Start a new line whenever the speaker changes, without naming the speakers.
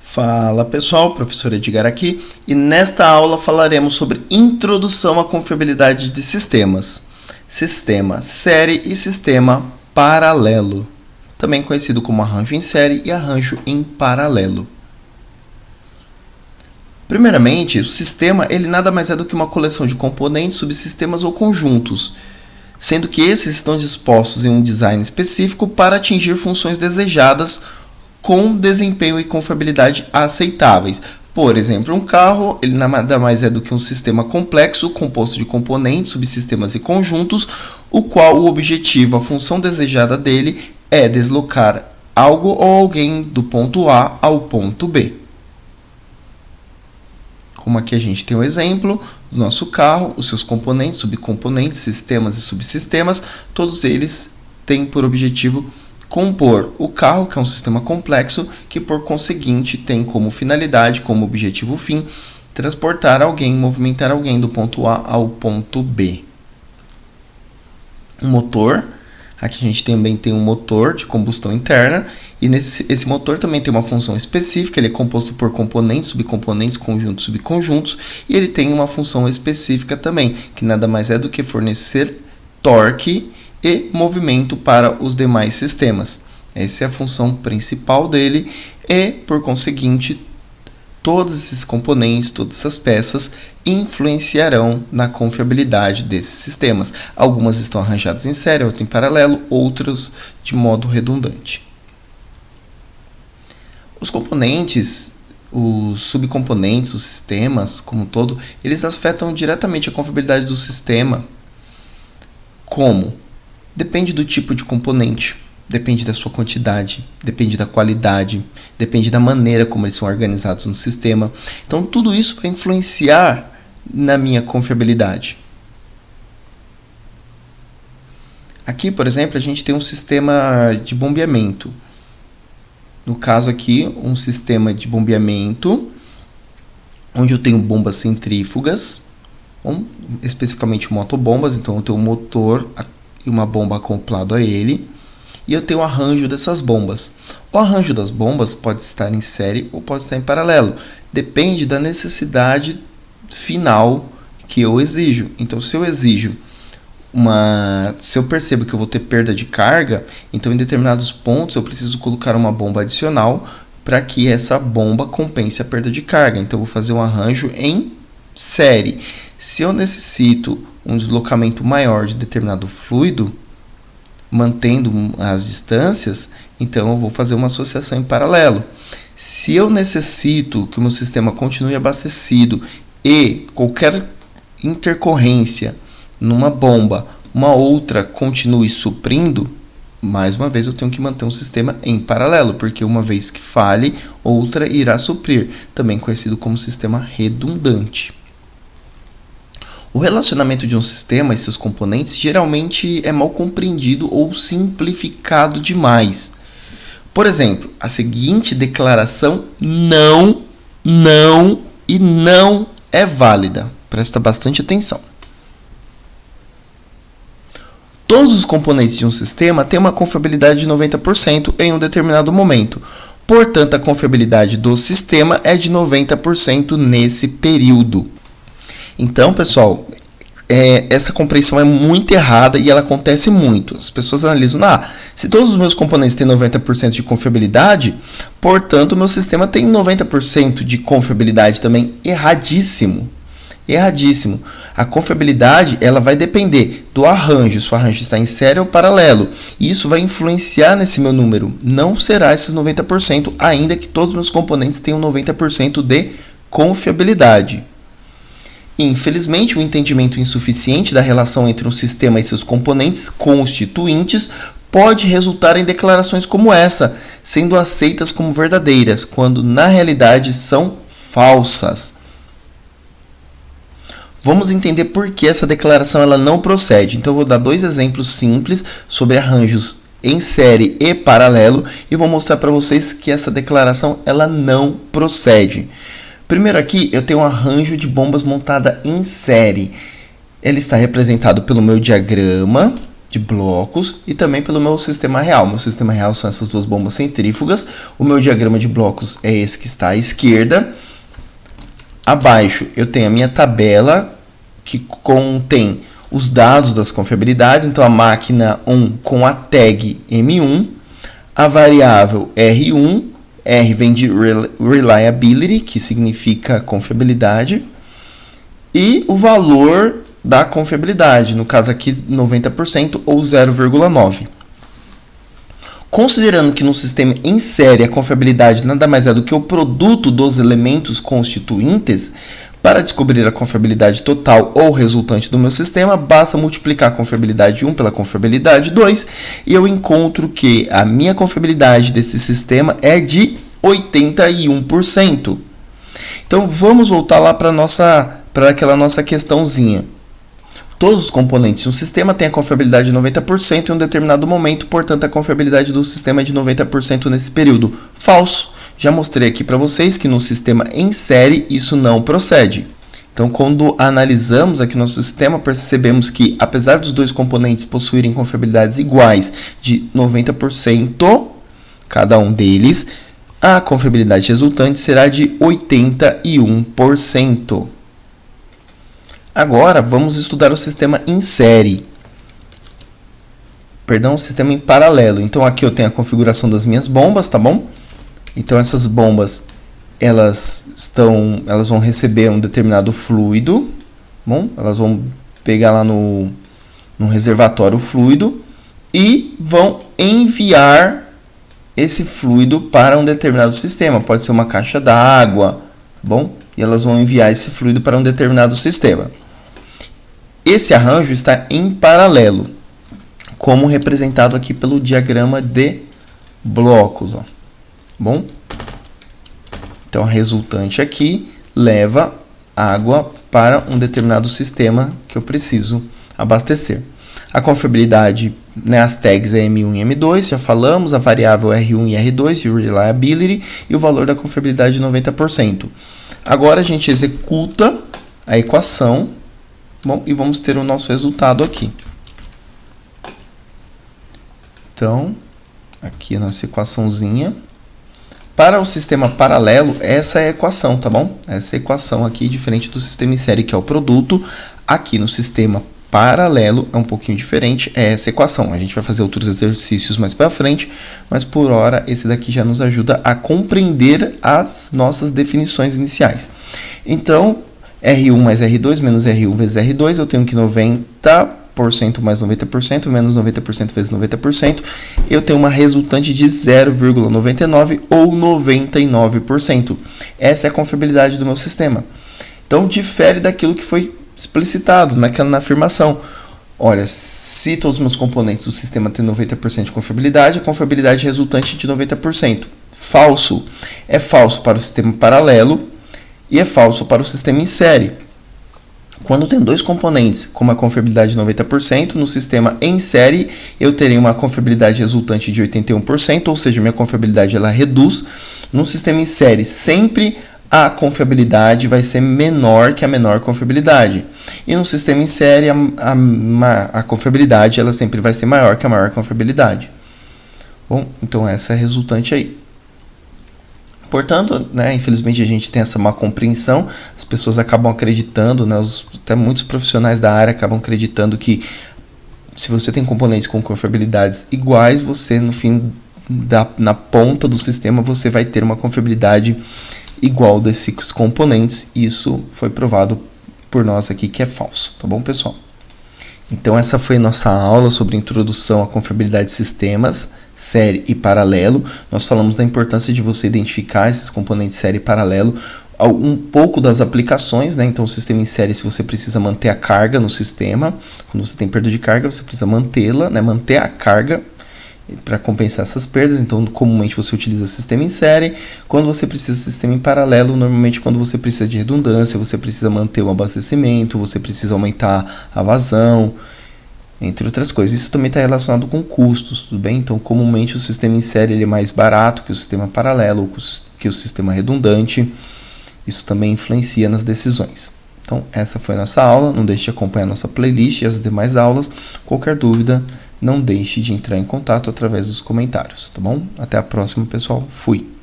Fala pessoal, professor Edgar aqui e nesta aula falaremos sobre introdução à confiabilidade de sistemas, sistema série e sistema paralelo, também conhecido como arranjo em série e arranjo em paralelo. Primeiramente, o sistema ele nada mais é do que uma coleção de componentes, subsistemas ou conjuntos, sendo que esses estão dispostos em um design específico para atingir funções desejadas com desempenho e confiabilidade aceitáveis. Por exemplo, um carro, ele nada mais é do que um sistema complexo, composto de componentes, subsistemas e conjuntos, o qual o objetivo, a função desejada dele é deslocar algo ou alguém do ponto A ao ponto B. Como aqui a gente tem um exemplo do nosso carro, os seus componentes, subcomponentes, sistemas e subsistemas, todos eles têm por objetivo compor o carro, que é um sistema complexo, que por conseguinte tem como finalidade, como objetivo fim, transportar alguém, movimentar alguém do ponto A ao ponto B. Um motor, aqui a gente também tem um motor de combustão interna, e esse motor também tem uma função específica, ele é composto por componentes, subcomponentes, conjuntos, subconjuntos, e ele tem uma função específica também, que nada mais é do que fornecer torque e movimento para os demais sistemas. Essa é a função principal dele e, por conseguinte, todos esses componentes, todas essas peças influenciarão na confiabilidade desses sistemas. Algumas estão arranjadas em série, outras em paralelo, outras de modo redundante. Os componentes, os subcomponentes, os sistemas como um todo, eles afetam diretamente a confiabilidade do sistema. Como? Depende do tipo de componente, depende da sua quantidade, depende da qualidade, depende da maneira como eles são organizados no sistema. Então, tudo isso vai influenciar na minha confiabilidade. Aqui, por exemplo, a gente tem um sistema de bombeamento. No caso aqui, um sistema de bombeamento, onde eu tenho bombas centrífugas, especificamente motobombas, então eu tenho um motor e uma bomba acoplado a ele, e eu tenho o arranjo dessas bombas. O arranjo das bombas pode estar em série ou pode estar em paralelo, depende da necessidade final que eu exijo. Então, se eu percebo que eu vou ter perda de carga, então em determinados pontos eu preciso colocar uma bomba adicional para que essa bomba compense a perda de carga. Então, eu vou fazer um arranjo em série. Se eu necessito um deslocamento maior de determinado fluido, mantendo as distâncias, então eu vou fazer uma associação em paralelo. Se eu necessito que o meu sistema continue abastecido e qualquer intercorrência numa bomba, uma outra continue suprindo, mais uma vez eu tenho que manter um sistema em paralelo, porque uma vez que falhe, outra irá suprir, também conhecido como sistema redundante. O relacionamento de um sistema e seus componentes geralmente é mal compreendido ou simplificado demais. Por exemplo, a seguinte declaração não e não é válida. Presta bastante atenção. Todos os componentes de um sistema têm uma confiabilidade de 90% em um determinado momento. Portanto, a confiabilidade do sistema é de 90% nesse período. Então, pessoal, essa compreensão é muito errada e ela acontece muito. As pessoas analisam, se todos os meus componentes têm 90% de confiabilidade, portanto, o meu sistema tem 90% de confiabilidade também. Erradíssimo. Erradíssimo. A confiabilidade ela vai depender do arranjo, se o arranjo está em série ou paralelo. E isso vai influenciar nesse meu número. Não será esses 90%, ainda que todos os meus componentes tenham 90% de confiabilidade. Infelizmente, o entendimento insuficiente da relação entre um sistema e seus componentes constituintes pode resultar em declarações como essa, sendo aceitas como verdadeiras, quando na realidade são falsas. Vamos entender por que essa declaração ela não procede. Então, eu vou dar dois exemplos simples sobre arranjos em série e paralelo e vou mostrar para vocês que essa declaração ela não procede. Primeiro aqui eu tenho um arranjo de bombas montada em série. Ele está representado pelo meu diagrama de blocos e também pelo meu sistema real. Meu sistema real são essas duas bombas centrífugas. O meu diagrama de blocos é esse que está à esquerda. Abaixo eu tenho a minha tabela que contém os dados das confiabilidades. Então a máquina 1 com a tag M1, a variável R1, R vem de Reliability, que significa confiabilidade, e o valor da confiabilidade, no caso aqui 90% ou 0,9%. Considerando que no sistema em série a confiabilidade nada mais é do que o produto dos elementos constituintes, para descobrir a confiabilidade total ou resultante do meu sistema, basta multiplicar a confiabilidade 1 pela confiabilidade 2 e eu encontro que a minha confiabilidade desse sistema é de 81%. Então vamos voltar lá para aquela nossa questãozinha. Todos os componentes de um sistema têm a confiabilidade de 90% em um determinado momento, portanto a confiabilidade do sistema é de 90% nesse período. Falso. Já mostrei aqui para vocês que no sistema em série isso não procede. Então, quando analisamos aqui nosso sistema, percebemos que, apesar dos dois componentes possuírem confiabilidades iguais de 90%, cada um deles, a confiabilidade resultante será de 81%. Agora, vamos estudar o sistema em série. Perdão, o sistema em paralelo. Então, aqui eu tenho a configuração das minhas bombas, tá bom? Então, essas bombas, elas vão receber um determinado fluido, bom? Elas vão pegar lá no reservatório fluido e vão enviar esse fluido para um determinado sistema. Pode ser uma caixa d'água, tá bom? E elas vão enviar esse fluido para um determinado sistema. Esse arranjo está em paralelo, como representado aqui pelo diagrama de blocos, ó. Bom? Então, a resultante aqui leva água para um determinado sistema que eu preciso abastecer. A confiabilidade, né, as tags é M1 e M2, já falamos, a variável R1 e R2, e o Reliability, e o valor da confiabilidade de 90%. Agora, a gente executa a equação, bom, e vamos ter o nosso resultado aqui. Então, aqui a nossa equaçãozinha. Para o sistema paralelo, essa é a equação, tá bom? Essa equação aqui, diferente do sistema em série, que é o produto. Aqui no sistema paralelo é um pouquinho diferente, é essa equação. A gente vai fazer outros exercícios mais para frente, mas por hora esse daqui já nos ajuda a compreender as nossas definições iniciais. Então, R1 mais R2 menos R1 vezes R2, eu tenho que 90% mais 90% menos 90% vezes 90%, eu tenho uma resultante de 0,99 ou 99%. Essa é a confiabilidade do meu sistema. Então, difere daquilo que foi explicitado na afirmação. Olha, se todos os meus componentes do sistema têm 90% de confiabilidade, a confiabilidade resultante é de 90%. Falso. É falso para o sistema paralelo e é falso para o sistema em série. Quando tem dois componentes com uma confiabilidade de 90%, no sistema em série eu terei uma confiabilidade resultante de 81%, ou seja, minha confiabilidade ela reduz. No sistema em série, sempre a confiabilidade vai ser menor que a menor confiabilidade. E no sistema em série, a confiabilidade ela sempre vai ser maior que a maior confiabilidade. Bom, então essa é a resultante aí. Portanto, né, infelizmente a gente tem essa má compreensão, as pessoas acabam acreditando, né, até muitos profissionais da área acabam acreditando que se você tem componentes com confiabilidades iguais, você no fim, na ponta do sistema, você vai ter uma confiabilidade igual desses componentes. Isso foi provado por nós aqui que é falso, tá bom, pessoal? Então essa foi a nossa aula sobre introdução à confiabilidade de sistemas, série e paralelo. Nós falamos da importância de você identificar esses componentes série e paralelo, um pouco das aplicações, né? Então o sistema em série, se você precisa manter a carga no sistema, quando você tem perda de carga, você precisa mantê-la, né? Manter a carga para compensar essas perdas. Então comumente você utiliza sistema em série. Quando você precisa de sistema em paralelo, normalmente quando você precisa de redundância, você precisa manter o abastecimento, você precisa aumentar a vazão, entre outras coisas. Isso também está relacionado com custos, tudo bem? Então comumente o sistema em série ele é mais barato que o sistema paralelo, ou que o sistema redundante. Isso também influencia nas decisões. Então essa foi a nossa aula. Não deixe de acompanhar a nossa playlist e as demais aulas. Qualquer dúvida, não deixe de entrar em contato através dos comentários, tá bom? Até a próxima, pessoal. Fui!